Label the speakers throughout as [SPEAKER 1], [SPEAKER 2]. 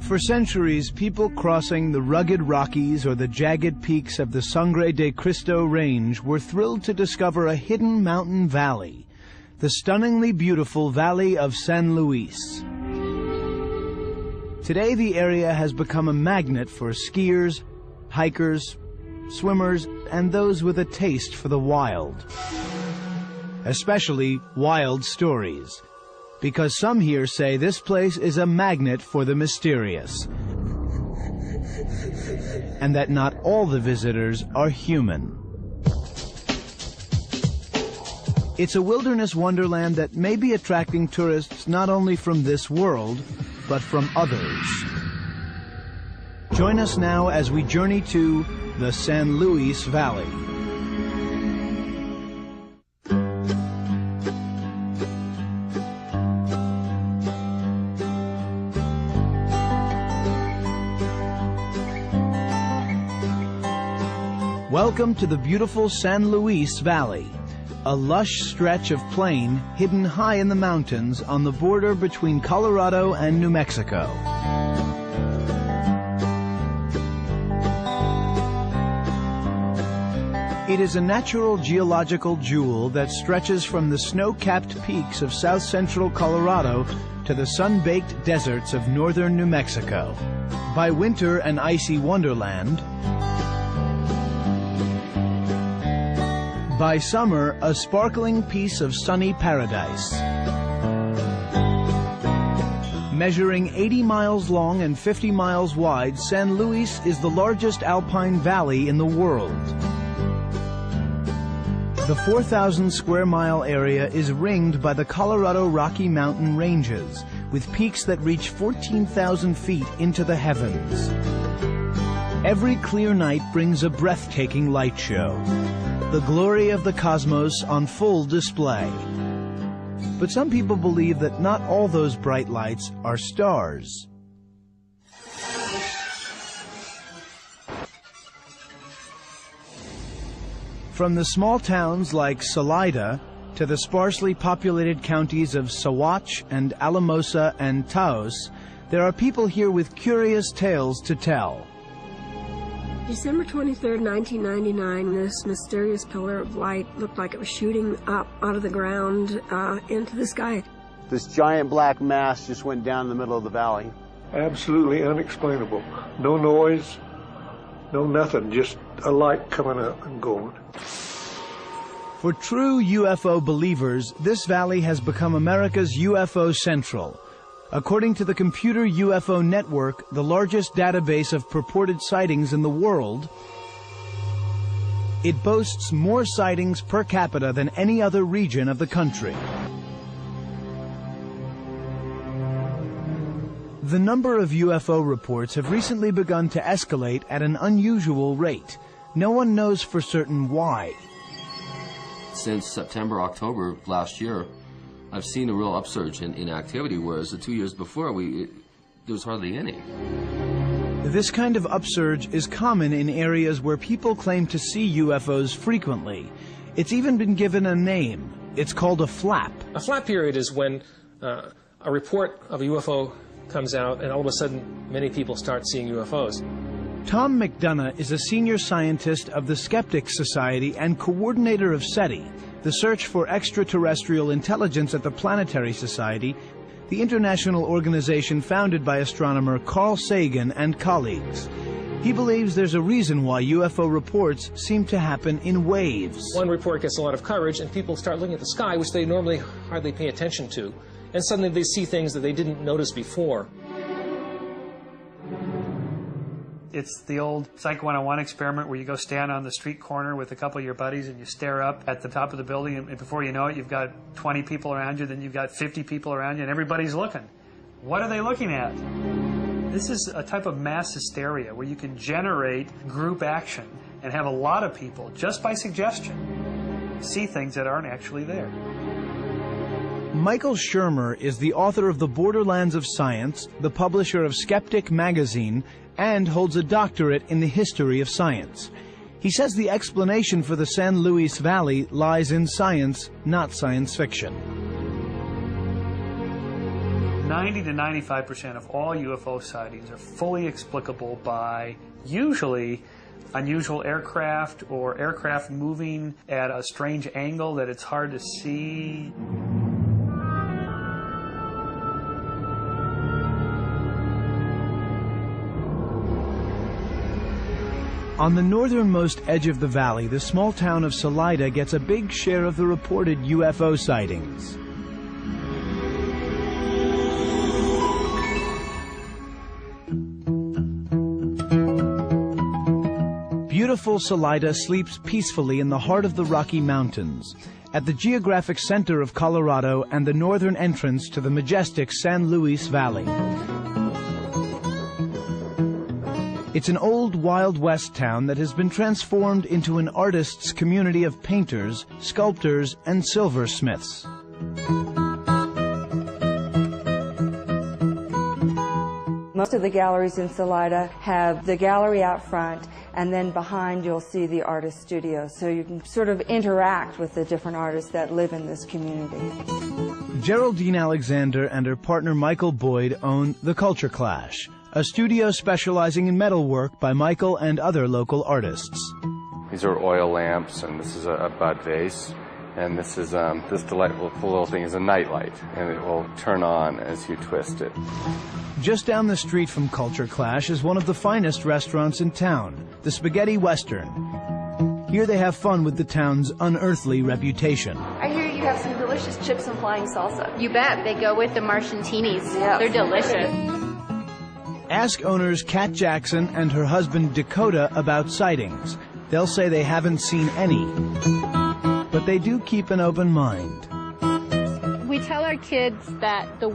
[SPEAKER 1] For centuries, people crossing the rugged Rockies or the jagged peaks of the Sangre de Cristo Range were thrilled to discover a hidden mountain valley, the stunningly beautiful Valley of San Luis. Today, the area has become a magnet for skiers, hikers, swimmers, and those with a taste for the wild. Especially wild stories, because some here say this place is a magnet for the mysterious, and that not all the visitors are human. It's a wilderness wonderland that may be attracting tourists not only from this world, but from others. Join us now as we journey to the San Luis Valley. Welcome to the beautiful San Luis Valley, a lush stretch of plain hidden high in the mountains on the border between Colorado and New Mexico. It is a natural geological jewel that stretches from the snow-capped peaks of south-central Colorado to the sun-baked deserts of northern New Mexico. By winter an icy wonderland, by summer, a sparkling piece of sunny paradise. Measuring 80 miles long and 50 miles wide, San Luis is the largest alpine valley in the world. The 4,000 square mile area is ringed by the Colorado Rocky Mountain ranges, with peaks that reach 14,000 feet into the heavens. Every clear night brings a breathtaking light show, the glory of the cosmos on full display. But some people believe that not all those bright lights are stars. From the small towns like Salida to the sparsely populated counties of Saguache and Alamosa and Taos, there are people here with curious tales to tell.
[SPEAKER 2] December 23rd, 1999, this mysterious pillar of light looked like it was shooting up out of the ground into the sky.
[SPEAKER 3] This giant black mass just went down the middle of the valley.
[SPEAKER 4] Absolutely unexplainable. No noise, no nothing, just a light coming up and going.
[SPEAKER 1] For true UFO believers, this valley has become America's UFO Central. According to the Computer UFO Network, the largest database of purported sightings in the world, it boasts more sightings per capita than any other region of the country. The number of UFO reports have recently begun to escalate at an unusual rate. No one knows for certain why.
[SPEAKER 5] Since September, October of last year, I've seen a real upsurge in activity, whereas the 2 years before, there was hardly any.
[SPEAKER 1] This kind of upsurge is common in areas where people claim to see UFOs frequently. It's even been given a name. It's called a flap.
[SPEAKER 6] A flap period is when a report of a UFO comes out and all of a sudden many people start seeing UFOs.
[SPEAKER 1] Tom McDonough is a senior scientist of the Skeptics Society and coordinator of SETI, the search for extraterrestrial intelligence at the Planetary Society, the international organization founded by astronomer Carl Sagan and colleagues. He believes there's a reason why UFO reports seem to happen in waves.
[SPEAKER 6] One report gets a lot of coverage and people start looking at the sky, which they normally hardly pay attention to, and suddenly they see things that they didn't notice before.
[SPEAKER 7] It's the old Psych 101 experiment where you go stand on the street corner with a couple of your buddies and you stare up at the top of the building, and before you know it, you've got 20 people around you, then you've got 50 people around you, and everybody's looking. What are they looking at? This is a type of mass hysteria where you can generate group action and have a lot of people, just by suggestion, see things that aren't actually there.
[SPEAKER 1] Michael Shermer is the author of The Borderlands of Science, the publisher of Skeptic magazine, and holds a doctorate in the history of science. He says the explanation for the San Luis Valley lies in science, not science fiction.
[SPEAKER 7] 90 to 95% of all UFO sightings are fully explicable by usually unusual aircraft or aircraft moving at a strange angle that it's hard to see.
[SPEAKER 1] On the northernmost edge of the valley, the small town of Salida gets a big share of the reported UFO sightings. Beautiful Salida sleeps peacefully in the heart of the Rocky Mountains, at the geographic center of Colorado and the northern entrance to the majestic San Luis Valley. It's an old Wild West town that has been transformed into an artist's community of painters, sculptors, and silversmiths.
[SPEAKER 8] Most of the galleries in Salida have the gallery out front, and then behind you'll see the artist studio, so you can sort of interact with the different artists that live in this community.
[SPEAKER 1] Geraldine Alexander and her partner Michael Boyd own The Culture Clash, a studio specializing in metalwork by Michael and other local artists.
[SPEAKER 9] These are oil lamps, and this is a bud vase, and this is this delightful little thing is a nightlight, and it will turn on as you twist it.
[SPEAKER 1] Just down the street from Culture Clash is one of the finest restaurants in town, the Spaghetti Western. Here they have fun with the town's unearthly reputation.
[SPEAKER 10] I hear you have some delicious chips and flying salsa.
[SPEAKER 11] You bet. They go with the Martiantinis.
[SPEAKER 10] Yeah.
[SPEAKER 11] They're delicious.
[SPEAKER 1] Ask owners Kat Jackson and her husband Dakota about sightings. They'll say they haven't seen any, but they do keep an open mind.
[SPEAKER 11] We tell our kids that the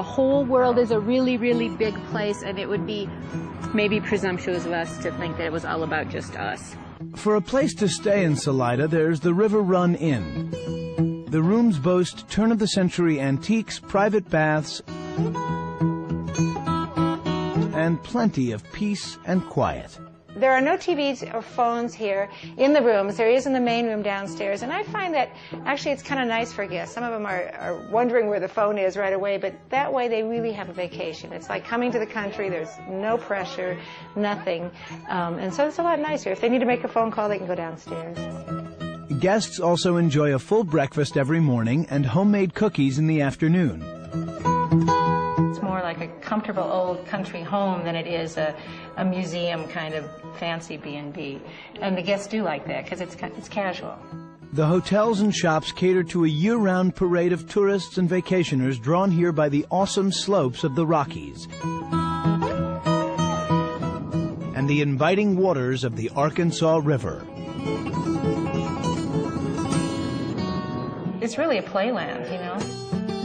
[SPEAKER 11] whole world is a really, really big place, and it would be maybe presumptuous of us to think that it was all about just us.
[SPEAKER 1] For a place to stay in Salida, there's the River Run Inn. The rooms boast turn-of-the-century antiques, private baths, and plenty of peace and quiet.
[SPEAKER 12] There are no TVs or phones here in the rooms. There is in the main room downstairs, and I find that actually it's kind of nice for guests. Some of them are wondering where the phone is right away, but that way they really have a vacation. It's like coming to the country. There's no pressure, nothing, and so it's a lot nicer. If they need to make a phone call, they can go downstairs.
[SPEAKER 1] Guests also enjoy a full breakfast every morning and homemade cookies in the afternoon.
[SPEAKER 12] More like a comfortable old country home than it is a museum kind of fancy B&B. And the guests do like that because it's casual.
[SPEAKER 1] The hotels and shops cater to a year-round parade of tourists and vacationers drawn here by the awesome slopes of the Rockies and the inviting waters of the Arkansas River.
[SPEAKER 12] It's really a playland, you know.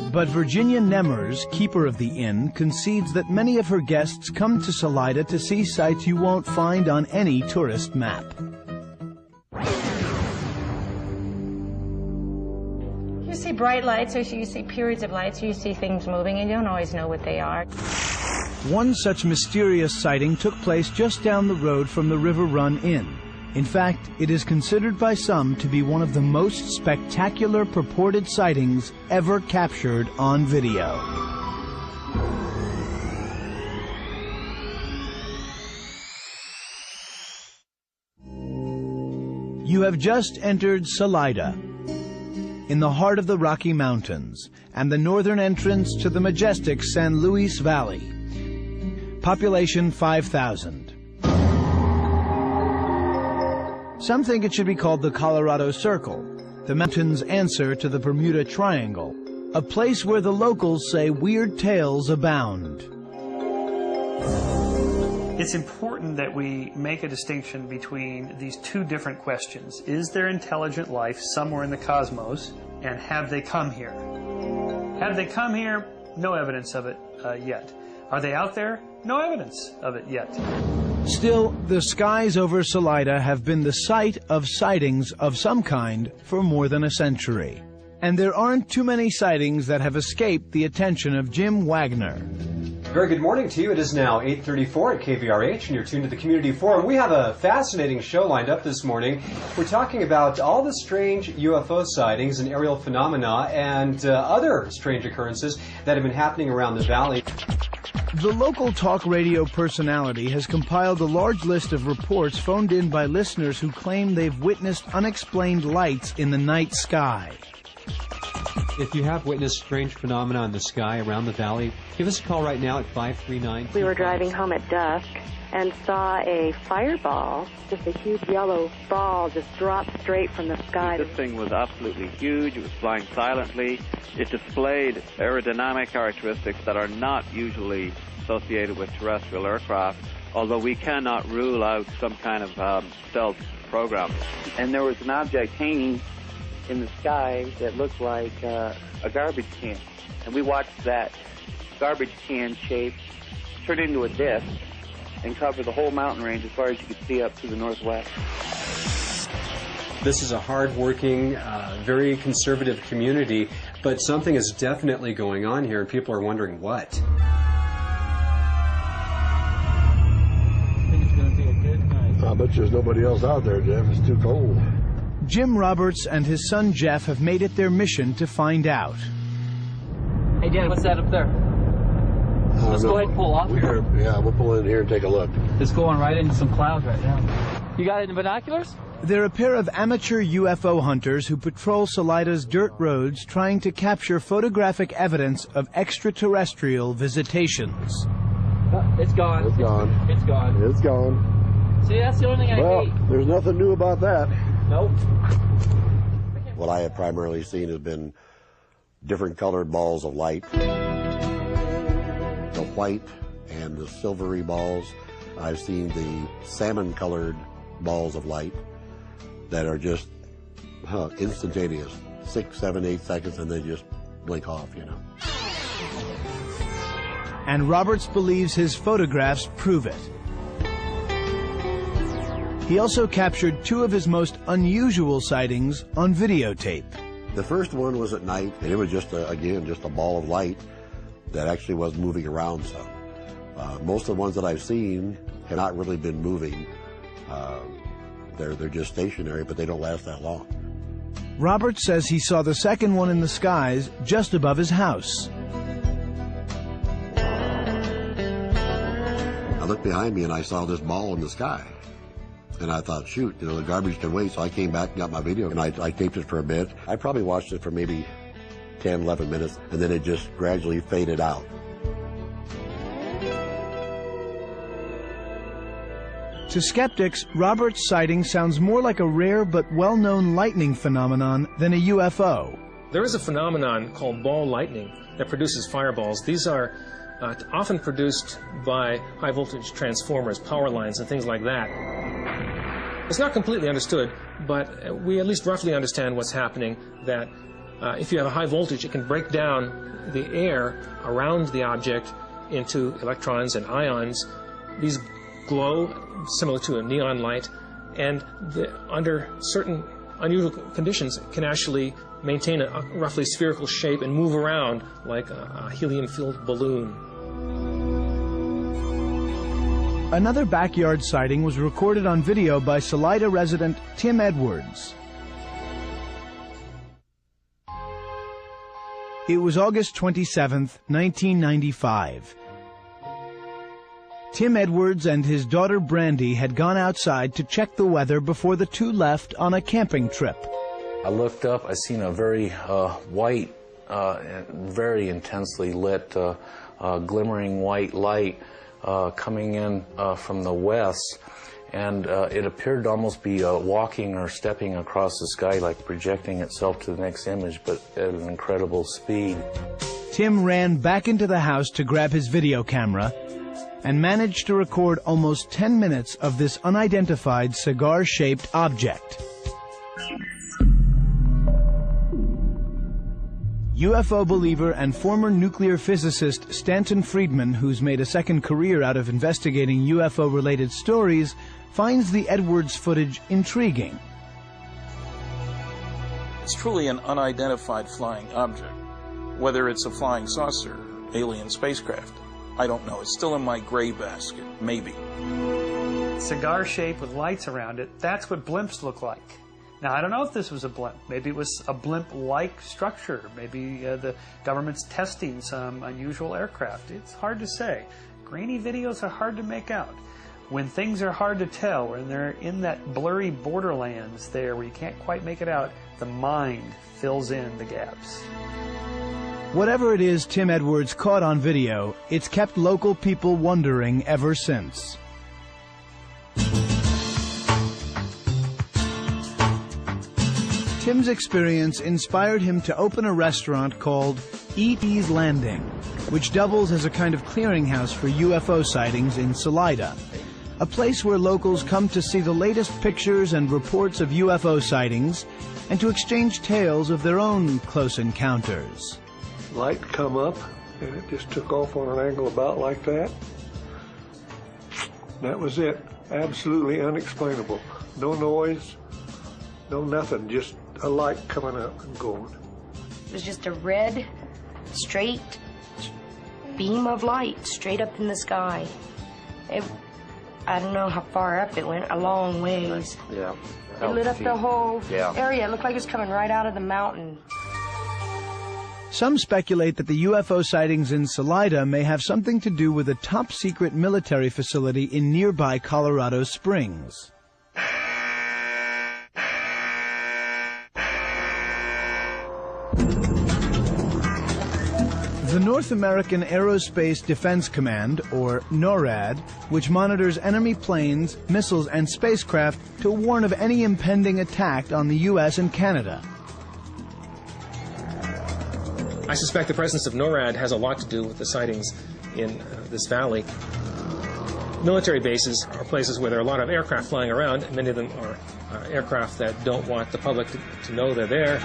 [SPEAKER 1] But Virginia Nemmers, keeper of the inn, concedes that many of her guests come to Salida to see sights you won't find on any tourist map.
[SPEAKER 12] You see bright lights, or you see periods of lights, or you see things moving, and you don't always know what they are.
[SPEAKER 1] One such mysterious sighting took place just down the road from the River Run Inn. In fact, it is considered by some to be one of the most spectacular purported sightings ever captured on video. You have just entered Salida, in the heart of the Rocky Mountains, and the northern entrance to the majestic San Luis Valley. Population 5,000. Some think it should be called the Colorado Circle, the mountain's answer to the Bermuda Triangle, a place where the locals say weird tales abound.
[SPEAKER 7] It's important that we make a distinction between these two different questions. Is there intelligent life somewhere in the cosmos, and have they come here? Have they come here? No evidence of it yet. Are they out there? No evidence of it yet.
[SPEAKER 1] Still, the skies over Salida have been the site of sightings of some kind for more than a century. And there aren't too many sightings that have escaped the attention of Jim Wagner.
[SPEAKER 13] very good morning to you. It is now 8:34 at KVRH, and you're tuned to the Community Forum. We have a fascinating show lined up this morning. We're talking about all the strange UFO sightings and aerial phenomena and other strange occurrences that have been happening around the valley.
[SPEAKER 1] The local talk radio personality has compiled a large list of reports phoned in by listeners who claim they've witnessed unexplained lights in the night sky.
[SPEAKER 14] If you have witnessed strange phenomena in the sky around the valley, give us a call right now at 539.
[SPEAKER 15] We were driving home at dusk and saw a fireball, just a huge yellow ball, just drop straight from the sky.
[SPEAKER 16] This thing was absolutely huge. It was flying silently. It displayed aerodynamic characteristics that are not usually associated with terrestrial aircraft, although we cannot rule out some kind of stealth program.
[SPEAKER 17] And there was an object hanging in the sky that looked like a garbage can. And we watched that garbage can shape turn into a disc and cover the whole mountain range as far as you could see up to the northwest.
[SPEAKER 14] This is a hard-working, very conservative community, but something is definitely going on here, and people are wondering what.
[SPEAKER 18] I think it's going to be a good night.
[SPEAKER 19] I bet there's nobody else out there, Jeff. It's too cold.
[SPEAKER 1] Jim Roberts and his son Jeff have made it their mission to find out.
[SPEAKER 18] Hey, Dad, what's that up there? Let's go ahead and pull off here.
[SPEAKER 19] Yeah, we'll pull in here and take a look.
[SPEAKER 18] It's going right into some clouds right now. You got it in binoculars?
[SPEAKER 1] They're a pair of amateur UFO hunters who patrol Salida's dirt roads trying to capture photographic evidence of extraterrestrial visitations.
[SPEAKER 18] It's gone.
[SPEAKER 19] It's gone.
[SPEAKER 18] It's gone.
[SPEAKER 19] It's gone.
[SPEAKER 18] See, that's the only thing I hate.
[SPEAKER 19] There's nothing new about that.
[SPEAKER 18] Nope.
[SPEAKER 19] What I have primarily seen has been different colored balls of light. The white and the silvery balls. I've seen the salmon colored balls of light that are just instantaneous. 6, 7, 8 seconds and they just blink off, you know.
[SPEAKER 1] And Roberts believes his photographs prove it. He also captured 2 of his most unusual sightings on videotape.
[SPEAKER 19] The first one was at night, and it was just, again, just a ball of light that actually was moving around some. Most of the ones that I've seen have not really been moving. They're just stationary, but they don't last that long.
[SPEAKER 1] Roberts says he saw the second one in the skies just above his house.
[SPEAKER 19] I looked behind me and I saw this ball in the sky. And I thought, shoot, you know, the garbage can wait. So I came back and got my video, and I taped it for a bit. I probably watched it for maybe 10, 11 minutes, and then it just gradually faded out.
[SPEAKER 1] To skeptics, Roberts' sighting sounds more like a rare but well-known lightning phenomenon than a UFO.
[SPEAKER 6] There is a phenomenon called ball lightning that produces fireballs. These are often produced by high-voltage transformers, power lines, and things like that. It's not completely understood, but we at least roughly understand what's happening, that if you have a high voltage, it can break down the air around the object into electrons and ions. These glow similar to a neon light, and under certain unusual conditions can actually maintain a roughly spherical shape and move around like a helium-filled balloon.
[SPEAKER 1] Another backyard sighting was recorded on video by Salida resident Tim Edwards. It was August 27th, 1995. Tim Edwards and his daughter Brandy had gone outside to check the weather before the two left on a camping trip.
[SPEAKER 20] I looked up, I seen a very white, very intensely lit, glimmering white light coming in from the west, and it appeared to almost be walking or stepping across the sky, like projecting itself to the next image, but at an incredible speed.
[SPEAKER 1] Tim ran back into the house to grab his video camera and managed to record almost 10 minutes of this unidentified cigar-shaped object. UFO believer and former nuclear physicist Stanton Friedman, who's made a second career out of investigating UFO-related stories, finds the Edwards footage intriguing.
[SPEAKER 21] It's truly an unidentified flying object, whether it's a flying saucer, alien spacecraft. I don't know. It's still in my gray basket, maybe.
[SPEAKER 7] Cigar shape with lights around it, that's what blimps look like. Now, I don't know if this was a blimp. Maybe it was a blimp-like structure. Maybe the government's testing some unusual aircraft. It's hard to say. Grainy videos are hard to make out. When things are hard to tell, when they're in that blurry borderlands there where you can't quite make it out, the mind fills in the gaps.
[SPEAKER 1] Whatever it is Tim Edwards caught on video, it's kept local people wondering ever since. Tim's experience inspired him to open a restaurant called E.T.'s Landing, which doubles as a kind of clearinghouse for UFO sightings in Salida, a place where locals come to see the latest pictures and reports of UFO sightings and to exchange tales of their own close encounters.
[SPEAKER 4] Light come up, and it just took off on an angle about like that. That was it. Absolutely unexplainable. No noise, no nothing, just a light coming up and going.
[SPEAKER 22] It was just a red, straight beam of light straight up in the sky. I don't know how far up it went, a long ways.
[SPEAKER 3] Yeah.
[SPEAKER 22] It lit up the whole area. It looked like it was coming right out of the mountain.
[SPEAKER 1] Some speculate that the UFO sightings in Salida may have something to do with a top-secret military facility in nearby Colorado Springs. The North American Aerospace Defense Command, or NORAD, which monitors enemy planes, missiles, and spacecraft to warn of any impending attack on the U.S. and Canada.
[SPEAKER 6] I suspect the presence of NORAD has a lot to do with the sightings in this valley. Military bases are places where there are a lot of aircraft flying around, and many of them are aircraft that don't want the public to know they're there.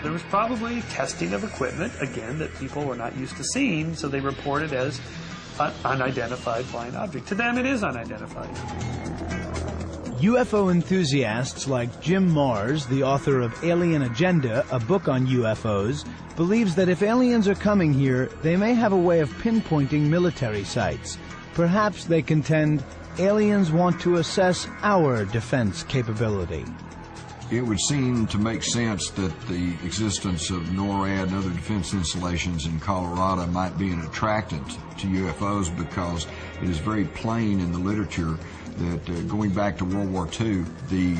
[SPEAKER 7] There was probably testing of equipment, again, that people were not used to seeing, so they reported as an unidentified flying object. To them, it is unidentified.
[SPEAKER 1] UFO enthusiasts like Jim Mars, the author of Alien Agenda, a book on UFOs, believes that if aliens are coming here, they may have a way of pinpointing military sites. Perhaps, they contend, aliens want to assess our defense capability.
[SPEAKER 23] It would seem to make sense that the existence of NORAD and other defense installations in Colorado might be an attractant to UFOs, because it is very plain in the literature that going back to World War II, the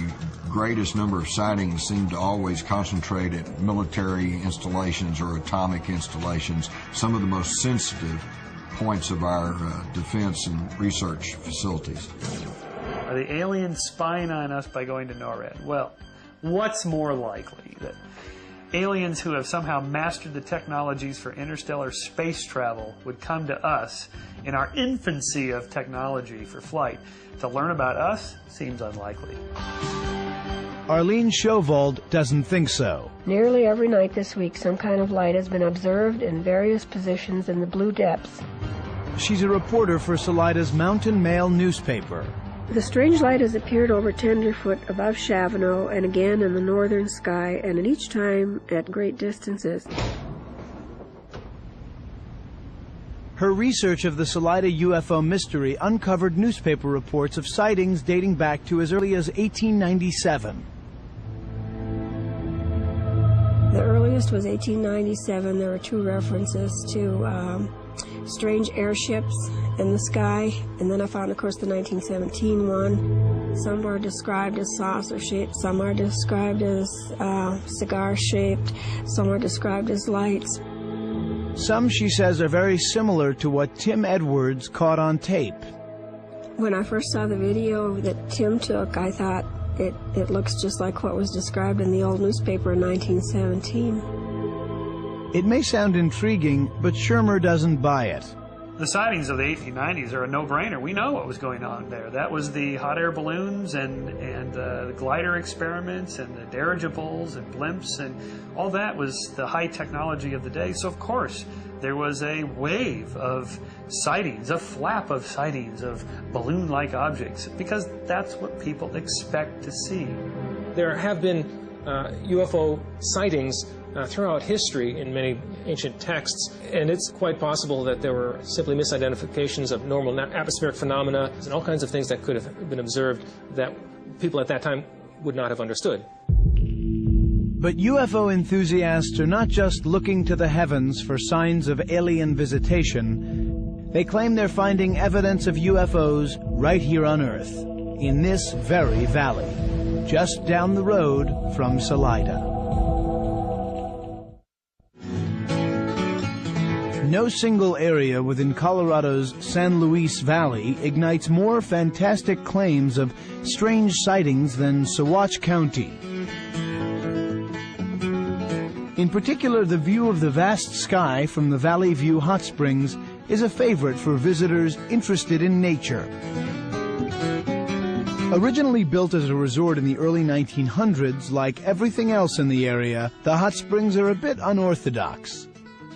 [SPEAKER 23] greatest number of sightings seem to always concentrate at military installations or atomic installations, some of the most sensitive points of our defense and research facilities.
[SPEAKER 7] Are the aliens spying on us by going to NORAD? Well, what's more likely? That aliens who have somehow mastered the technologies for interstellar space travel would come to us in our infancy of technology for flight to learn about us? Seems unlikely.
[SPEAKER 1] Arlene Shovald doesn't think so.
[SPEAKER 2] Nearly every night this week, some kind of light has been observed in various positions in the blue depths.
[SPEAKER 1] She's a reporter for Salida's Mountain Mail newspaper.
[SPEAKER 2] The strange light has appeared over Tenderfoot above Chavano and again in the northern sky, and at each time at great distances.
[SPEAKER 1] Her research of the Salida UFO mystery uncovered newspaper reports of sightings dating back to as early as 1897.
[SPEAKER 2] The earliest was 1897. There were two references to strange airships in the sky, and then I found, of course, the 1917 one. Some are described as saucer-shaped, some are described as cigar-shaped, some are described as lights.
[SPEAKER 1] Some, she says, are very similar to what Tim Edwards caught on tape.
[SPEAKER 2] When I first saw the video that Tim took, I thought it looks just like what was described in the old newspaper in 1917.
[SPEAKER 1] It may sound intriguing, but Shermer doesn't buy it.
[SPEAKER 7] The sightings of the 1890s are a no-brainer. We know what was going on there. That was the hot air balloons and the glider experiments and the dirigibles and blimps, and all that was the high technology of the day. So, of course, there was a wave of sightings, a flap of sightings of balloon-like objects, because that's what people expect to see.
[SPEAKER 6] There have been UFO sightings throughout history in many ancient texts, and it's quite possible that there were simply misidentifications of normal atmospheric phenomena and all kinds of things that could have been observed that people at that time would not have understood.
[SPEAKER 1] But UFO enthusiasts are not just looking to the heavens for signs of alien visitation. They claim they're finding evidence of UFOs right here on Earth, in this very valley, just down the road from Salida. No single area within Colorado's San Luis Valley ignites more fantastic claims of strange sightings than Saguache County. In particular, the view of the vast sky from the Valley View Hot Springs is a favorite for visitors interested in nature. Originally built as a resort in the early 1900s, like everything else in the area, the hot springs are a bit unorthodox.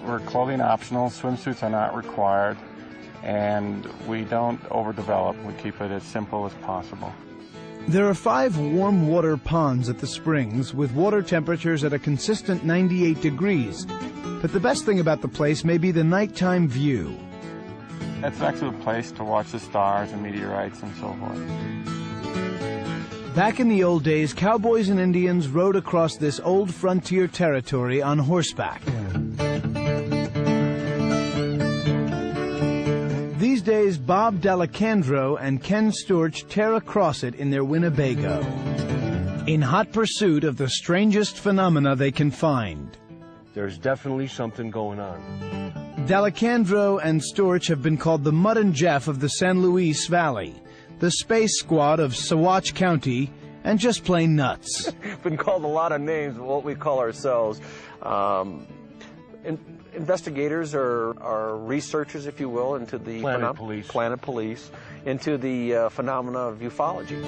[SPEAKER 5] We're clothing optional, swimsuits are not required, and we don't overdevelop. We keep it as simple as possible.
[SPEAKER 1] There are 5 warm water ponds at the springs, with water temperatures at a consistent 98 degrees. But the best thing about the place may be the nighttime view.
[SPEAKER 5] It's an excellent place to watch the stars and meteorites and so forth.
[SPEAKER 1] Back in the old days, cowboys and Indians rode across this old frontier territory on horseback. These days, Bob D'Alessandro and Ken Storch tear across it in their Winnebago, in hot pursuit of the strangest phenomena they can find.
[SPEAKER 8] There's definitely something going on.
[SPEAKER 1] D'Alessandro and Storch have been called the Mud and Jeff of the San Luis Valley, the Space Squad of Saguache County, and just plain nuts.
[SPEAKER 8] Been called a lot of names, what we call ourselves. Investigators or researchers, if you will, into the planet police, into the phenomena of ufology.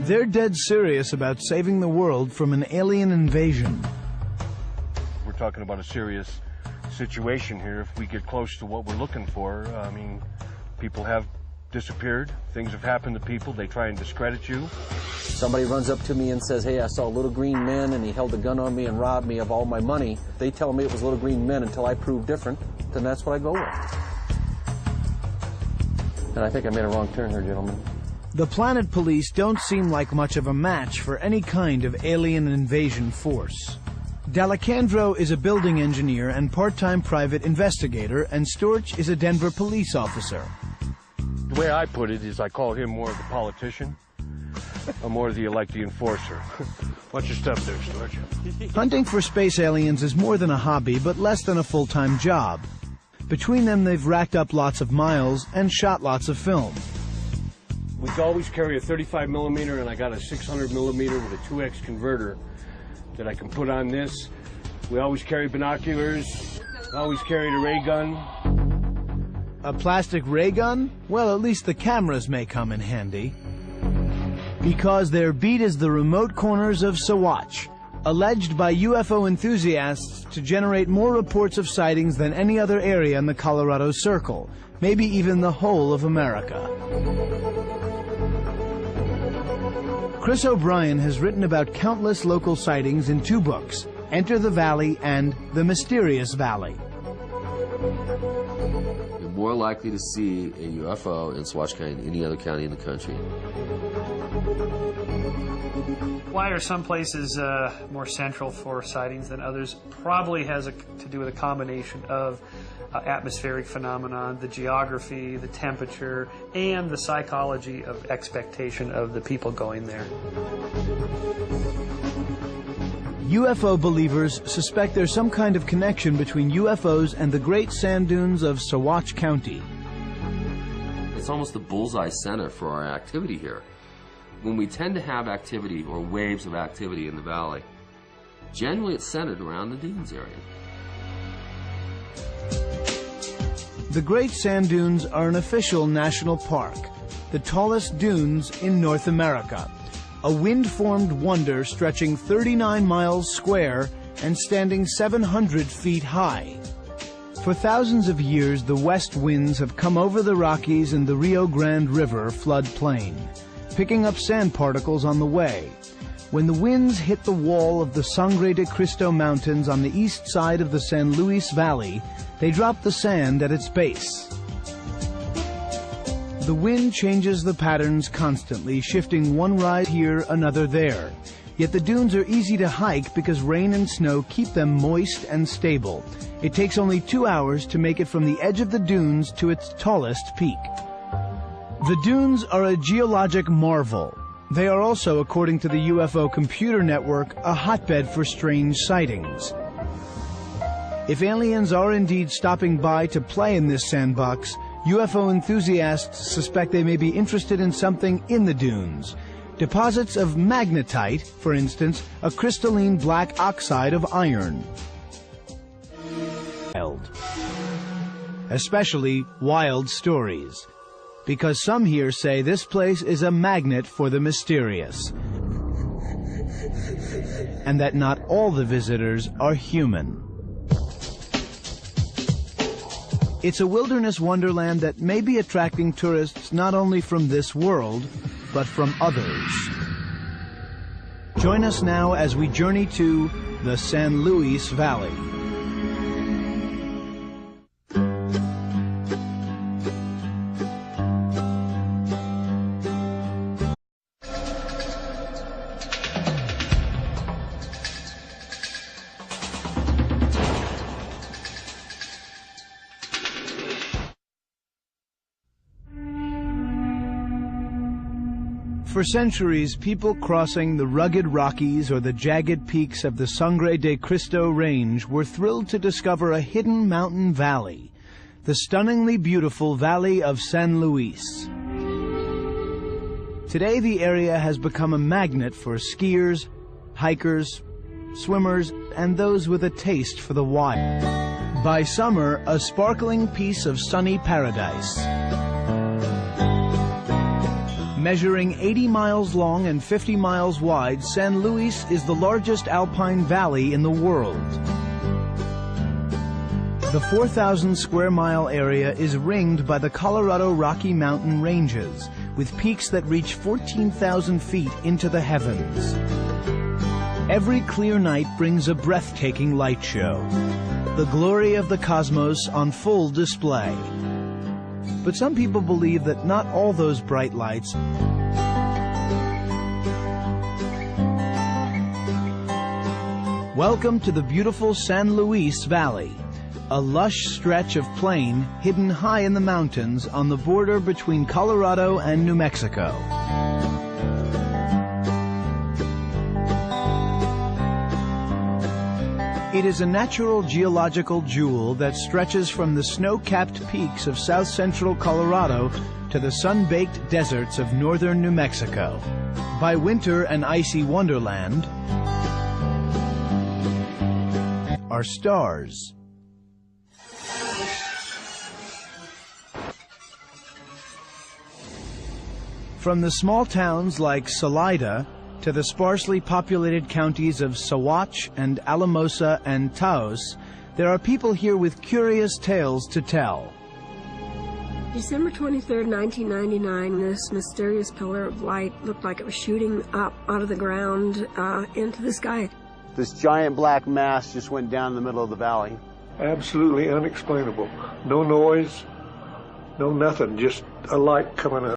[SPEAKER 1] They're dead serious about saving the world from an alien invasion.
[SPEAKER 8] We're talking about a serious situation here. If we get close to what we're looking for, I mean, people have disappeared. Things have happened to people. They try and discredit you.
[SPEAKER 9] Somebody runs up to me and says, hey, I saw little green men and he held a gun on me and robbed me of all my money. If they tell me it was little green men until I prove different, then that's what I go with. And I think I made a wrong turn here, gentlemen.
[SPEAKER 1] The planet police don't seem like much of a match for any kind of alien invasion force. D'Alessandro is a building engineer and part-time private investigator, and Storch is a Denver police officer.
[SPEAKER 8] The way I put it is I call him more of the politician. I'm more of the enforcer. What's your stuff there, Storch?
[SPEAKER 1] Hunting for space aliens is more than a hobby, but less than a full-time job. Between them, they've racked up lots of miles and shot lots of film.
[SPEAKER 8] We always carry a 35 millimeter, and I got a 600 millimeter with a 2X converter that I can put on this. We always carry binoculars, always carried a ray gun.
[SPEAKER 1] A plastic ray gun? Well, at least the cameras may come in handy. Because their beat is the remote corners of Saguache, alleged by UFO enthusiasts to generate more reports of sightings than any other area in the Colorado Circle, maybe even the whole of America. Chris O'Brien has written about countless local sightings in 2 books, Enter the Valley and The Mysterious Valley.
[SPEAKER 24] You're more likely to see a UFO in Saguache County than any other county in the country.
[SPEAKER 7] Why are some places more central for sightings than others? Probably has to do with a combination of atmospheric phenomenon, the geography, the temperature, and the psychology of expectation of the people going there.
[SPEAKER 1] UFO believers suspect there's some kind of connection between UFOs and the great sand dunes of Saguache County.
[SPEAKER 24] It's almost the bullseye center for our activity here. When we tend to have activity or waves of activity in the valley, generally it's centered around the dunes area.
[SPEAKER 1] The Great Sand Dunes are an official national park, the tallest dunes in North America, a wind-formed wonder stretching 39 miles square and standing 700 feet high. For thousands of years, the west winds have come over the Rockies and the Rio Grande River floodplain, picking up sand particles on the way. When the winds hit the wall of the Sangre de Cristo Mountains on the east side of the San Luis Valley, they drop the sand at its base. The wind changes the patterns constantly, shifting one rise here, another there. Yet the dunes are easy to hike because rain and snow keep them moist and stable. It takes only 2 hours to make it from the edge of the dunes to its tallest peak. The dunes are a geologic marvel. They are also, according to the UFO computer network, a hotbed for strange sightings. If aliens are indeed stopping by to play in this sandbox, UFO enthusiasts suspect they may be interested in something in the dunes. Deposits of magnetite, for instance, a crystalline black oxide of iron. Especially wild stories, because some here say this place is a magnet for the mysterious, and that not all the visitors are human. It's a wilderness wonderland that may be attracting tourists not only from this world, but from others. Join us now as we journey to the San Luis Valley. For centuries, people crossing the rugged Rockies or the jagged peaks of the Sangre de Cristo Range were thrilled to discover a hidden mountain valley, the stunningly beautiful Valley of San Luis. Today, the area has become a magnet for skiers, hikers, swimmers, and those with a taste for the wild. By summer, a sparkling piece of sunny paradise. Measuring 80 miles long and 50 miles wide, San Luis is the largest alpine valley in the world. The 4,000 square mile area is ringed by the Colorado Rocky Mountain ranges, with peaks that reach 14,000 feet into the heavens. Every clear night brings a breathtaking light show, the glory of the cosmos on full display. But some people believe that not all those bright lights Welcome to the beautiful San Luis Valley, a lush stretch of plain hidden high in the mountains on the border between Colorado and New Mexico. It is a natural geological jewel that stretches from the snow-capped peaks of south-central Colorado to the sun-baked deserts of northern New Mexico. By winter an icy wonderland are stars. From the small towns like Salida to the sparsely populated counties of Saguache and Alamosa and Taos, there are people here with curious tales to tell.
[SPEAKER 2] December 23rd, 1999, this mysterious pillar of light looked like it was shooting up out of the ground into the sky.
[SPEAKER 3] This giant black mass just went down the middle of the valley.
[SPEAKER 4] Absolutely unexplainable. No noise, no nothing, just a light coming up.